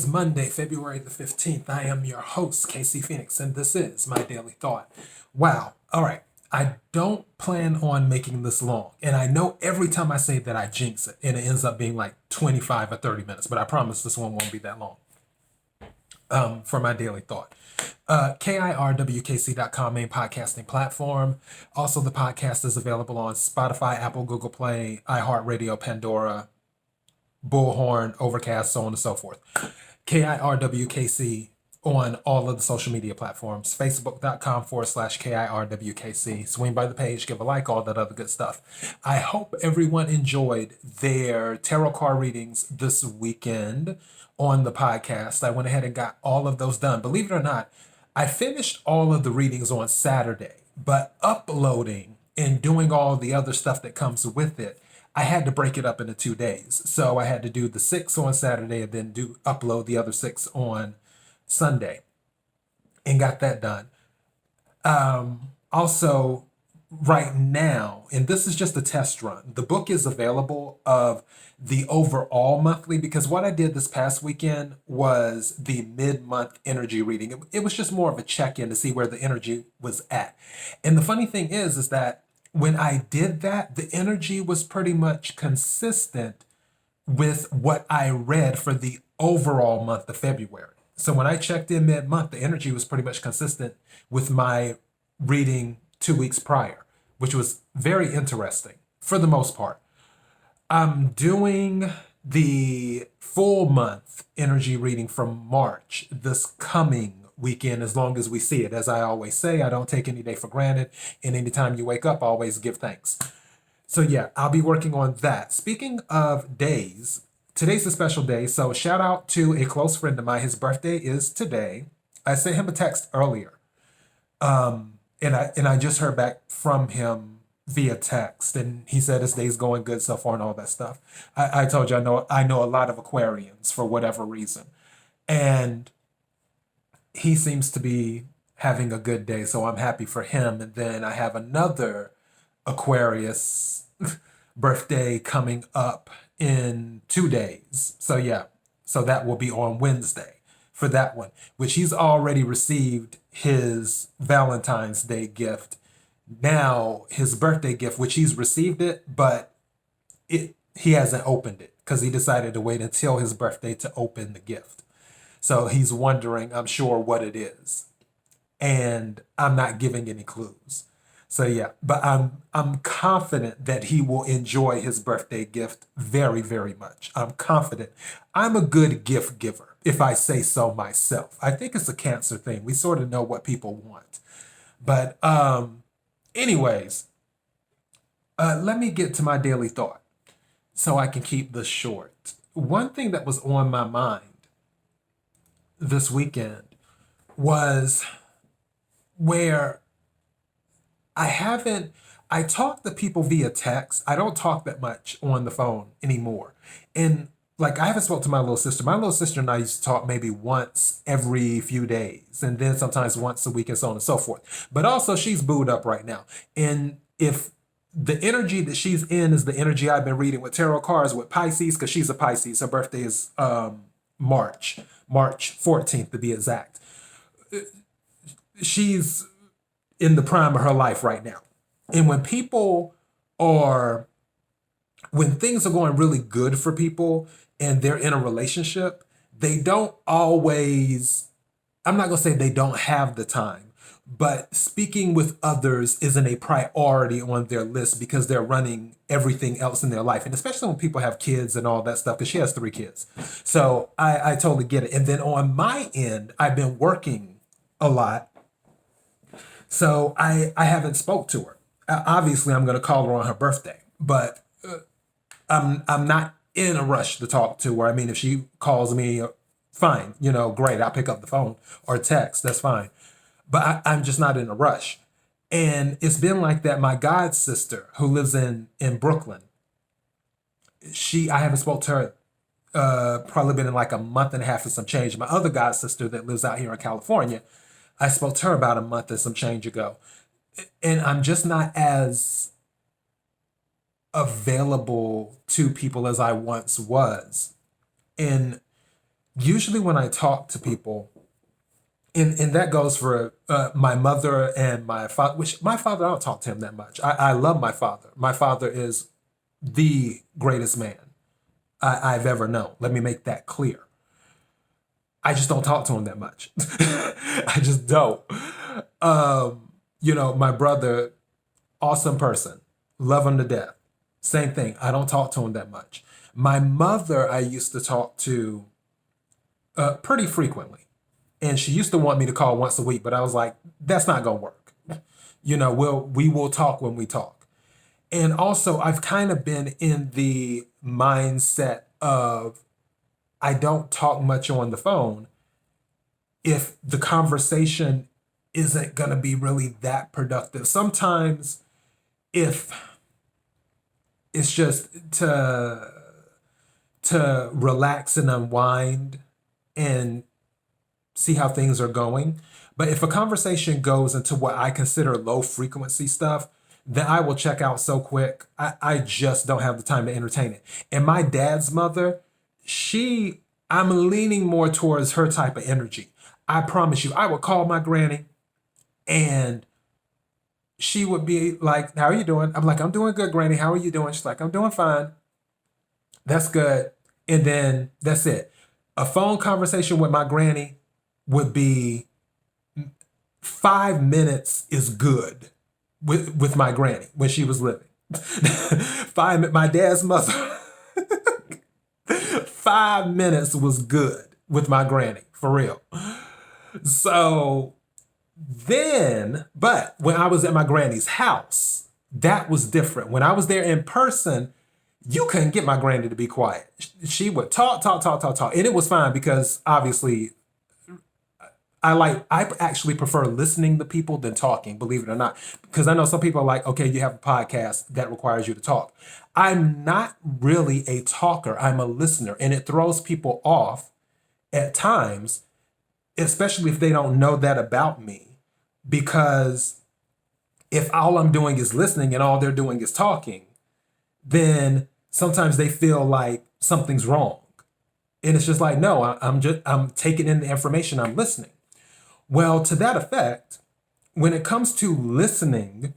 is Monday, February the 15th. I am your host, Casey Phoenix, and this is my daily thought. Wow. All right. I don't plan on making this long. And I know every time I say that I jinx it, and it ends up being like 25 or 30 minutes, but I promise this one won't be that long for my daily thought. KIRWKC.com, main podcasting platform. Also, the podcast is available on Spotify, Apple, Google Play, iHeartRadio, Pandora, Bullhorn, Overcast, so on and so forth. KIRWKC on all of the social media platforms. Facebook.com/KIRWKC. Swing by the page, give a like, all that other good stuff. I hope everyone enjoyed their tarot card readings this weekend on the podcast. I went ahead and got all of those done. Believe it or not, I finished all of the readings on Saturday, but uploading and doing all the other stuff that comes with it, I had to break it up into 2 days. So I had to do the 6 on Saturday and then upload the other 6 on Sunday and got that done. Also, right now, and this is just a test run, the book is available of the overall monthly, because what I did this past weekend was the mid-month energy reading. It was just more of a check-in to see where the energy was at. And the funny thing is that when I did that, the energy was pretty much consistent with what I read for the overall month of February. So when I checked in mid-month, the energy was pretty much consistent with my reading 2 weeks prior, which was very interesting for the most part. I'm doing the full month energy reading from March this coming weekend, as long as we see it. As I always say, I don't take any day for granted, and anytime you wake up, always give thanks. So yeah, I'll be working on that. Speaking of days, today's a special day, so shout out to a close friend of mine. His birthday is today. I sent him a text earlier, and I just heard back from him via text, and he said his day's going good so far and all that stuff. I told you I know a lot of Aquarians for whatever reason, and he seems to be having a good day, so I'm happy for him. And then I have another Aquarius birthday coming up in 2 days. So yeah, so that will be on Wednesday for that one, which he's already received his Valentine's Day gift. Now his birthday gift, which he's received it, but he hasn't opened it because he decided to wait until his birthday to open the gift. So he's wondering, I'm sure, what it is. And I'm not giving any clues. So yeah, but I'm confident that he will enjoy his birthday gift very, very much. I'm confident. I'm a good gift giver, if I say so myself. I think it's a Cancer thing. We sort of know what people want. But anyways, let me get to my daily thought so I can keep this short. One thing that was on my mind this weekend was where I talk to people via text. I don't talk that much on the phone anymore. And like, I haven't spoken to my little sister. My little sister and I used to talk maybe once every few days, and then sometimes once a week, and so on and so forth. But also, she's booed up right now. And if the energy that she's in is the energy I've been reading with tarot cards with Pisces, because she's a Pisces. Her birthday is March 14th to be exact. She's in the prime of her life right now. And when things are going really good for people and they're in a relationship, they don't always, I'm not going to say they don't have the time, but speaking with others isn't a priority on their list because they're running everything else in their life. And especially when people have kids and all that stuff, because she has 3 kids. So I totally get it. And then on my end, I've been working a lot. So I haven't spoke to her. Obviously, I'm going to call her on her birthday, but I'm not in a rush to talk to her. I mean, if she calls me, fine, great. I'll pick up the phone or text. That's fine. But I'm just not in a rush. And it's been like that. My god sister, who lives in Brooklyn, I haven't spoke to her probably been in like a month and a half and some change. My other god sister that lives out here in California, I spoke to her about a month and some change ago. And I'm just not as available to people as I once was. And usually when I talk to people, and that goes for my mother and my father, which my father, I don't talk to him that much. I love my father. My father is the greatest man I've ever known. Let me make that clear. I just don't talk to him that much. I just don't. My brother, awesome person, love him to death. Same thing. I don't talk to him that much. My mother, I used to talk to pretty frequently. And she used to want me to call once a week, but I was like, that's not gonna work. We will talk when we talk. And also, I've kind of been in the mindset of I don't talk much on the phone if the conversation isn't gonna be really that productive. Sometimes, if it's just to relax and unwind and see how things are going. But if a conversation goes into what I consider low frequency stuff, then I will check out so quick. I just don't have the time to entertain it. And my dad's mother, I'm leaning more towards her type of energy. I promise you, I would call my granny and she would be like, how are you doing? I'm like, I'm doing good, granny. How are you doing? She's like, I'm doing fine. That's good. And then that's it. A phone conversation with my granny would be 5 minutes is good with my granny when she was living. My dad's mother, 5 minutes was good with my granny, for real. So but when I was at my granny's house, that was different. When I was there in person, you couldn't get my granny to be quiet. She would talk, talk, talk, talk, talk. And it was fine because obviously I actually prefer listening to people than talking, believe it or not. Because I know some people are like, okay, you have a podcast that requires you to talk. I'm not really a talker. I'm a listener. And it throws people off at times, especially if they don't know that about me. Because if all I'm doing is listening and all they're doing is talking, then sometimes they feel like something's wrong. And it's just like, no, I'm taking in the information, I'm listening. Well, to that effect, when it comes to listening,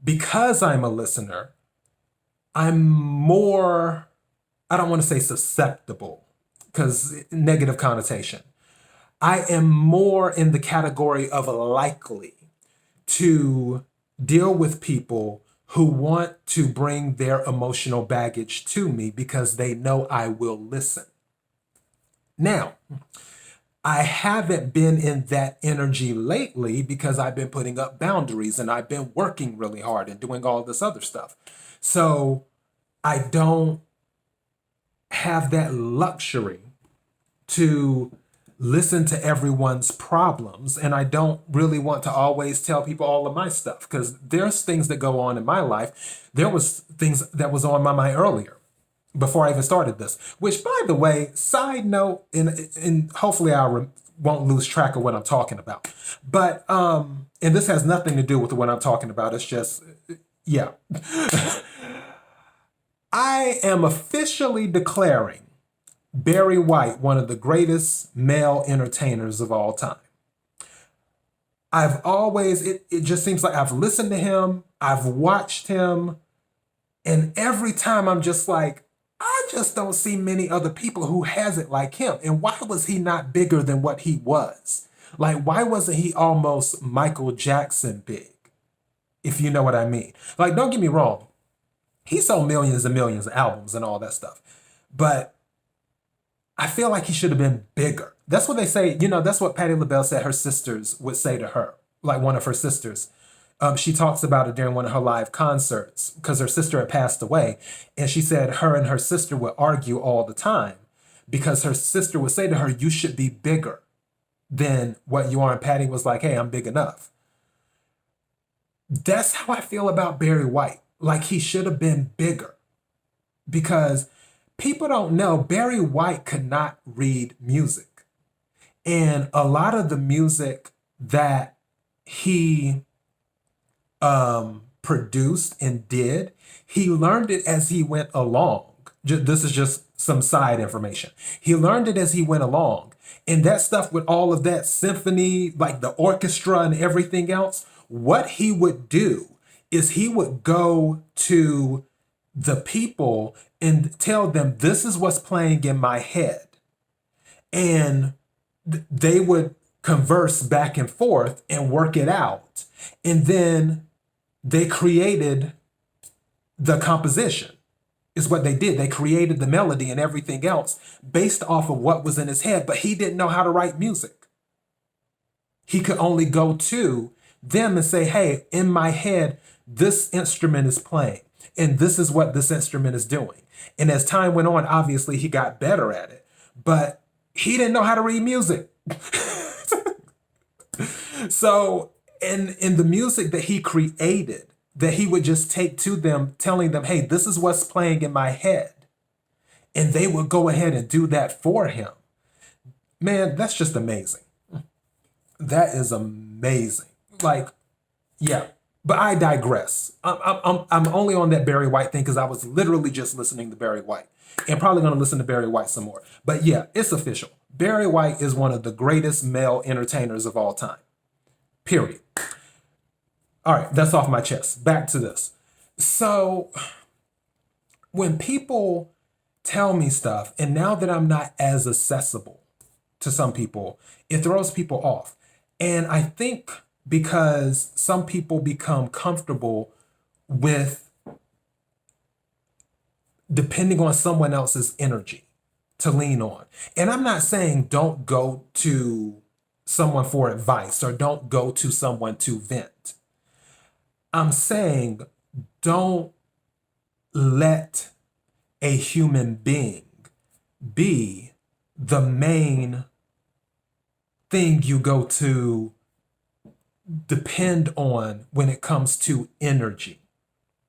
because I'm a listener, I'm more, I don't want to say susceptible, because negative connotation. I am more in the category of likely to deal with people who want to bring their emotional baggage to me because they know I will listen. Now, I haven't been in that energy lately because I've been putting up boundaries and I've been working really hard and doing all this other stuff. So I don't have that luxury to listen to everyone's problems. And I don't really want to always tell people all of my stuff because there's things that go on in my life. There was things that was on my mind earlier before I even started this, which, by the way, side note, and hopefully I won't lose track of what I'm talking about. But, and this has nothing to do with what I'm talking about. It's just, yeah. I am officially declaring Barry White one of the greatest male entertainers of all time. It just seems like I've listened to him, I've watched him, and every time I'm just like, I just don't see many other people who has it like him. And why was he not bigger than what he was? Like, why wasn't he almost Michael Jackson big? If you know what I mean. Like, don't get me wrong. He sold millions and millions of albums and all that stuff. But I feel like he should have been bigger. That's what they say. That's what Patti LaBelle said her sisters would say to her. Like one of her sisters. She talks about it during one of her live concerts because her sister had passed away. And she said her and her sister would argue all the time because her sister would say to her, you should be bigger than what you are. And Patti was like, hey, I'm big enough. That's how I feel about Barry White. Like he should have been bigger because people don't know Barry White could not read music. And a lot of the music that he produced and did, he learned it as he went along. This is just some side information. He learned it as he went along. And that stuff with all of that symphony, like the orchestra and everything else, what he would do is he would go to the people and tell them, this is what's playing in my head. And they would converse back and forth and work it out. And then they created the composition, is what they did. They created the melody and everything else based off of what was in his head, but he didn't know how to write music. He could only go to them and say, hey, in my head, this instrument is playing, and this is what this instrument is doing. And as time went on, obviously he got better at it, but he didn't know how to read music. So in the music that he created, that he would just take to them, telling them, hey, this is what's playing in my head. And they would go ahead and do that for him. Man, that's just amazing. That is amazing. Like, yeah, but I digress. I'm only on that Barry White thing because I was literally just listening to Barry White and probably going to listen to Barry White some more. But yeah, it's official. Barry White is one of the greatest male entertainers of all time. Period. All right, that's off my chest. Back to this. So when people tell me stuff, and now that I'm not as accessible to some people, it throws people off. And I think because some people become comfortable with depending on someone else's energy to lean on. And I'm not saying don't go to someone for advice or don't go to someone to vent. I'm saying don't let a human being be the main thing you go to depend on when it comes to energy,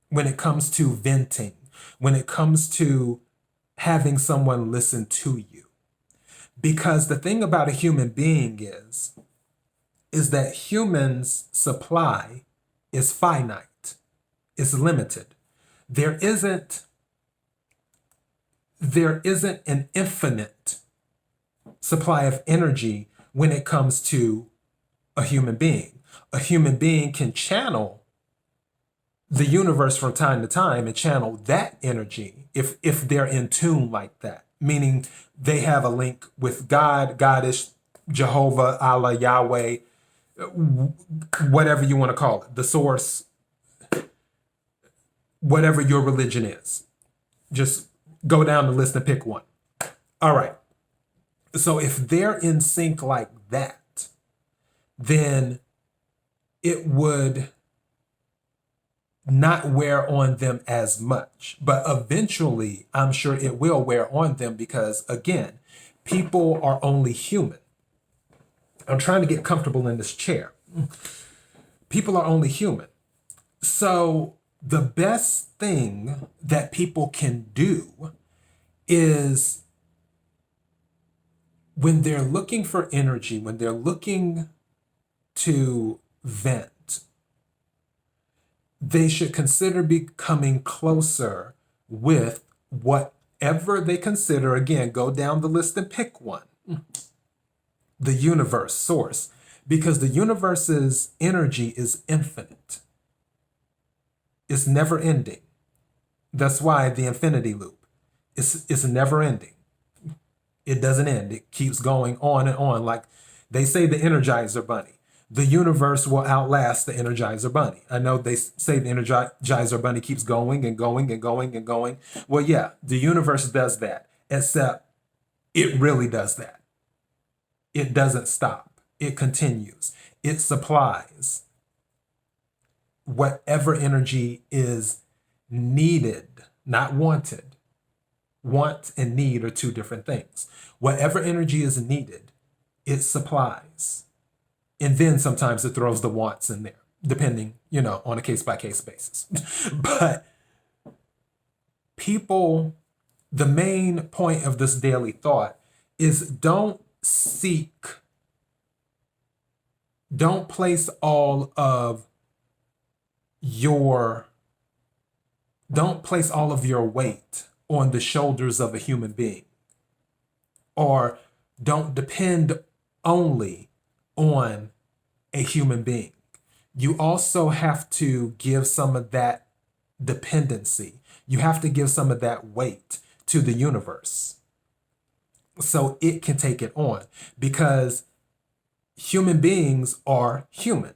when it comes to venting, when it comes to having someone listen to you. Because the thing about a human being is that humans' supply is finite, it's limited. There isn't an infinite supply of energy when it comes to a human being. A human being can channel the universe from time to time and channel that energy if they're in tune like that, meaning they have a link with God, Goddess, Jehovah, Allah, Yahweh, whatever you want to call it, the source, whatever your religion is. Just go down the list and pick one. All right. So if they're in sync like that, then it would not wear on them as much. But eventually, I'm sure it will wear on them because, again, people are only human. I'm trying to get comfortable in this chair. People are only human. So the best thing that people can do is when they're looking for energy, when they're looking to vent, they should consider becoming closer with whatever they consider. Again, go down the list and pick one. The universe, source, because the universe's energy is infinite. It's never ending. That's why the infinity loop, it's never ending. It doesn't end. It keeps going on and on. Like they say the Energizer Bunny. The universe will outlast the Energizer Bunny. I know they say the Energizer Bunny keeps going and going and going and going. Well, yeah, the universe does that, except it really does that. It doesn't stop. It continues. It supplies whatever energy is needed, not wanted. Want and need are two different things. Whatever energy is needed, it supplies. And then sometimes it throws the wants in there, depending, on a case-by-case basis. But people, the main point of this daily thought is don't place all of your weight on the shoulders of a human being, or don't depend only on a human being. You also have to give some of that dependency. You have to give some of that weight to the universe so it can take it on, because human beings are human.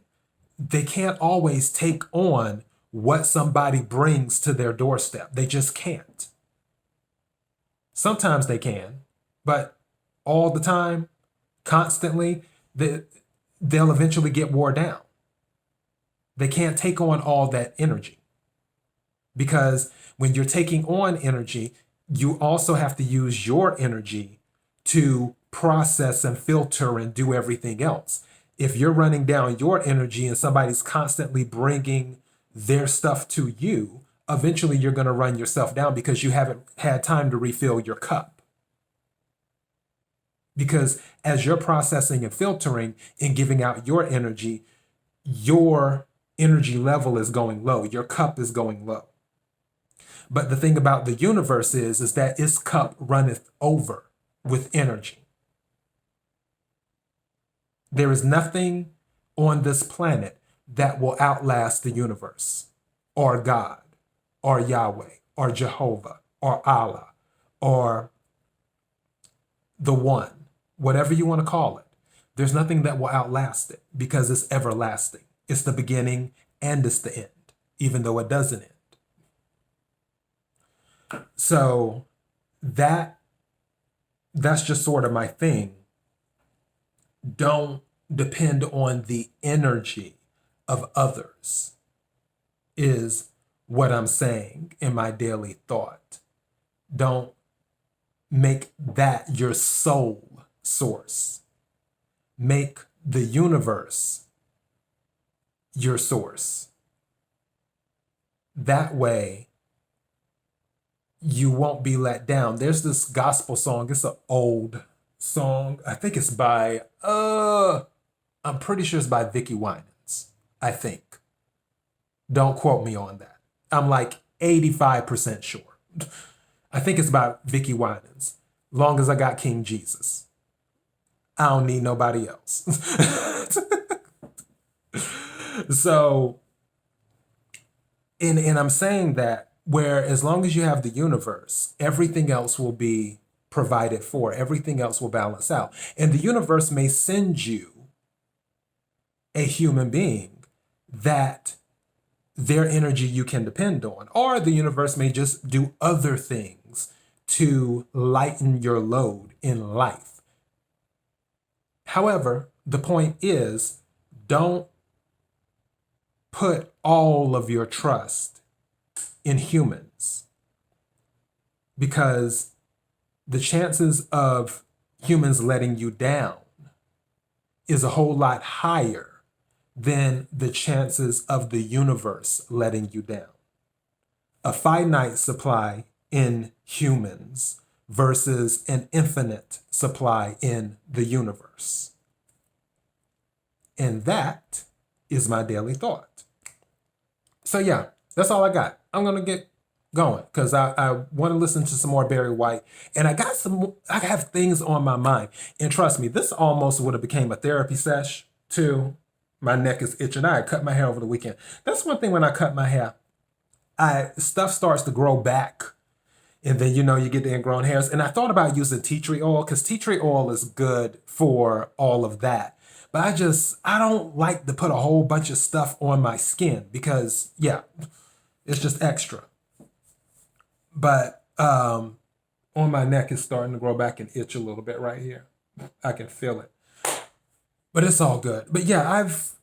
They can't always take on what somebody brings to their doorstep. They just can't. Sometimes they can, but all the time, constantly, they'll eventually get wore down. They can't take on all that energy, because when you're taking on energy, you also have to use your energy to process and filter and do everything else. If you're running down your energy and somebody's constantly bringing their stuff to you, eventually you're going to run yourself down because you haven't had time to refill your cup. Because as you're processing and filtering and giving out your energy level is going low. Your cup is going low. But the thing about the universe is that its cup runneth over with energy. There is nothing on this planet that will outlast the universe, or God, or Yahweh, or Jehovah, or Allah, or the One, whatever you want to call it. There's nothing that will outlast it because it's everlasting. It's the beginning and it's the end, even though it doesn't end. So that's just sort of my thing. Don't depend on the energy of others, is what I'm saying in my daily thought. Don't make that your sole source. Make the universe your source. That way, you won't be let down. There's this gospel song. It's an old song. I think it's by, I'm pretty sure it's by Vicki Winans, I think. Don't quote me on that. I'm like 85% sure. I think it's by Vicki Winans. Long as I got King Jesus, I don't need nobody else. So, and I'm saying that where as long as you have the universe, everything else will be provided for. Everything else will balance out. And the universe may send you a human being that their energy you can depend on. Or the universe may just do other things to lighten your load in life. However, the point is, don't put all of your trust in humans, because the chances of humans letting you down is a whole lot higher than the chances of the universe letting you down. A finite supply in humans versus an infinite supply in the universe. And that is my daily thought. So yeah, that's all I got. I'm going to get going because I want to listen to some more Barry White. And I have things on my mind. And trust me, this almost would have became a therapy sesh too. My neck is itching. I cut my hair over the weekend. That's one thing when I cut my hair, stuff starts to grow back. And then, you get the ingrown hairs. And I thought about using tea tree oil because tea tree oil is good for all of that. But I don't like to put a whole bunch of stuff on my skin because, yeah, it's just extra. But on my neck, it's starting to grow back and itch a little bit right here. I can feel it. But it's all good. But yeah, I've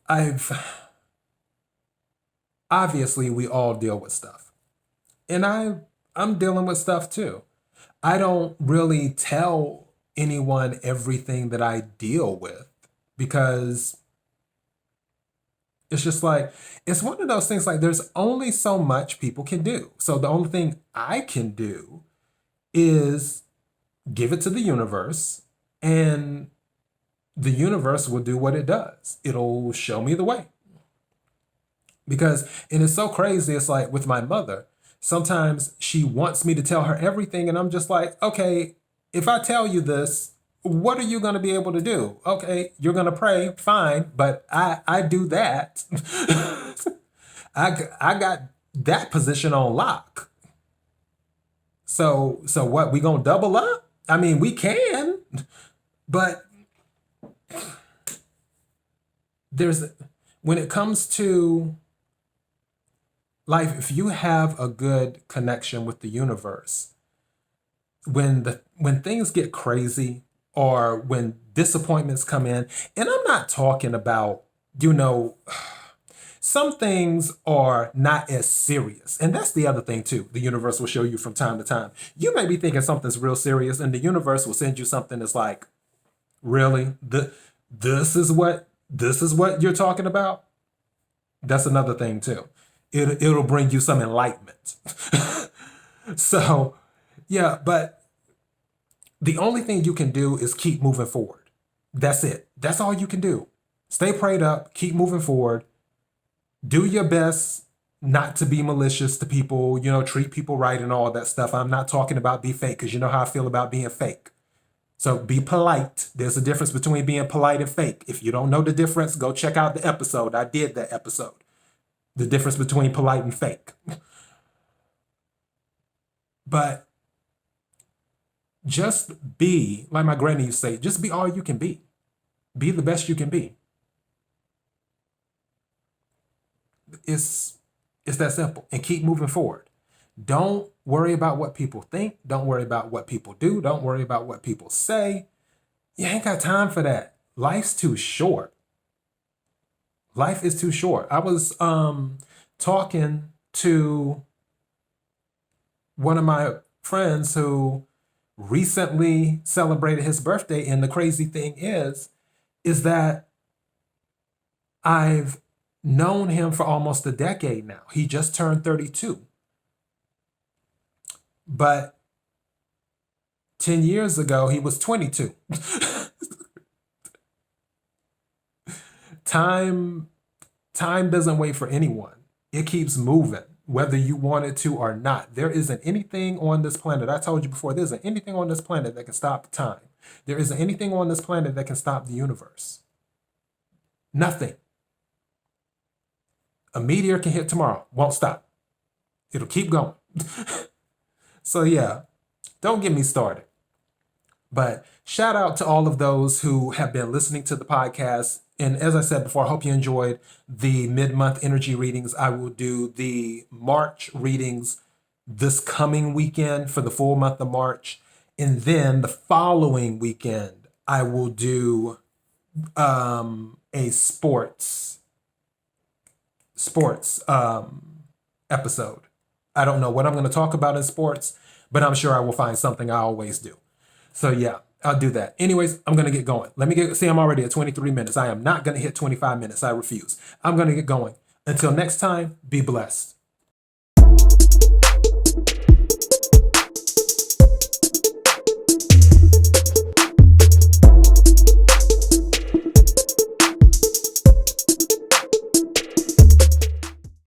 obviously we all deal with stuff. And I'm dealing with stuff too. I don't really tell anyone everything that I deal with because it's just like, it's one of those things like there's only so much people can do. So the only thing I can do is give it to the universe, and the universe will do what it does. It'll show me the way. And it's so crazy. It's like with my mother. Sometimes she wants me to tell her everything, and I'm just like, okay, if I tell you this, what are you going to be able to do? Okay, you're going to pray, fine, but I do that. I got that position on lock. So what, we going to double up? I mean, we can, but when it comes to life, if you have a good connection with the universe, when things get crazy or when disappointments come in, and I'm not talking about, some things are not as serious. And that's the other thing too. The universe will show you from time to time. You may be thinking something's real serious, and the universe will send you something that's like, really? This is what you're talking about? That's another thing too. It'll bring you some enlightenment. So, yeah, but the only thing you can do is keep moving forward. That's it. That's all you can do. Stay prayed up, keep moving forward. Do your best not to be malicious to people, treat people right and all that stuff. I'm not talking about be fake, because you know how I feel about being fake. So be polite. There's a difference between being polite and fake. If you don't know the difference, go check out the episode. I did that episode. The difference between polite and fake. But just be, like my granny used to say, just be all you can be. Be the best you can be. It's that simple. And keep moving forward. Don't worry about what people think. Don't worry about what people do. Don't worry about what people say. You ain't got time for that. Life's too short. Life is too short. I was talking to one of my friends who recently celebrated his birthday, and the crazy thing is that I've known him for almost a decade now. He just turned 32. But 10 years ago, he was 22. Time doesn't wait for anyone. It keeps moving, whether you want it to or not. There isn't anything on this planet, I told you before, there isn't anything on this planet that can stop time. There isn't anything on this planet that can stop the universe. Nothing. A meteor can hit tomorrow, won't stop. It'll keep going. So yeah, don't get me started. But shout out to all of those who have been listening to the podcast. And as I said before, I hope you enjoyed the mid-month energy readings. I will do the March readings this coming weekend for the full month of March. And then the following weekend, I will do a sports episode. I don't know what I'm going to talk about in sports, but I'm sure I will find something. I always do. So yeah, I'll do that. Anyways, I'm going to get going. See, I'm already at 23 minutes. I am not going to hit 25 minutes. I refuse. I'm going to get going. Until next time, be blessed.